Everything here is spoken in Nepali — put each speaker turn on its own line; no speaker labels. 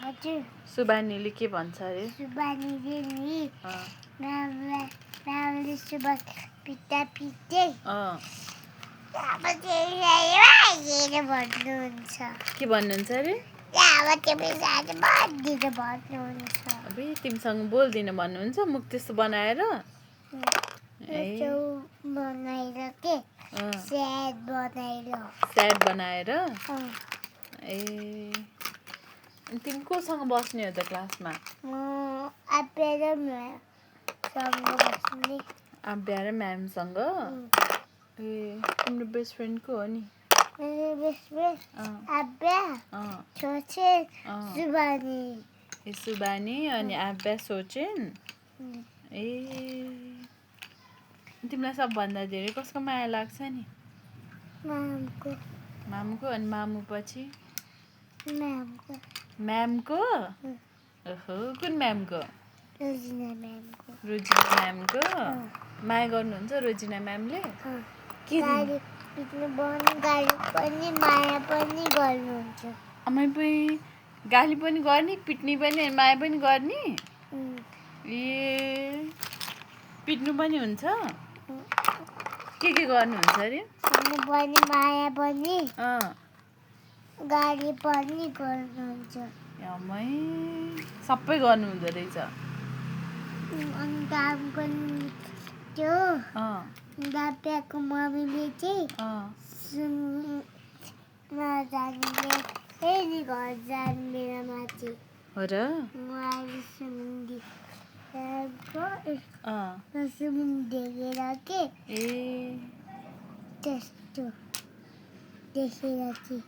हजुर
सुबानीले के भन्छ अरे
सुबानीले नि
अँ
म्यामले सुबा पिट्दा पिट्दै
अँ
अब चाहिँ भन्नुहुन्छ
के भन्नुहुन्छ अरे
अब तिमी साथी भनिदिनु भन्नुहुन्छ
अबे तिमीसँग बोल्दिनँ भन्नुहुन्छ मुख त्यस्तो बनाएर
त्यो बनाएर के
अँ
स्याड बनाएर
स्याड बनाएर
अँ,
ए अनि तिमी कोसँग बस्ने हो त क्लासमा
म आप्पे र म्यामसँग बस्ने
आब्या र म्यामसँग ए तिम्रो बेस्ट फ्रेन्ड को हो नि
मेरो बेस्ट फ्रेन्ड
अँ
आप्पे
अँ
छोचे
अँ
सुबानी
ए सुबानी अनि आब्या सोचेन
उम्,
ए तिमीलाई सबभन्दा धेरै कसको माया लाग्छ नि
म्यामको
मामुको अनि मामु पछि
म्यामको
म्यामको ओहो कुन म्यामको
रोजिना म्यामको
रोजिना म्यामको माया गर्नुहुन्छ रोजिना म्यामले के
गाडी पिट्नु पनि गाडी पनि माया पनि गर्नुहुन्छ
आमै पनि गाली पनि गर्ने पिट्ने पनि अनि माया पनि गर्ने ए पिट्नु पनि हुन्छ के गर्नुहुन्छ अरे
पिट्नु पनि माया पनि
अँ
गाडी पनि गर्नुहुन्छ
आमै सबै गर्नुहुँदो रहेछ
अनि कामको त्यो
अँ
दाप्याको मम्मीले चाहिँ नजान्ने फेरि घर जान्दैन माथि
हो र
उहाँले सुन्दी
अँ
सुन देखेर के
ए
त्यस्तो देखेर चाहिँ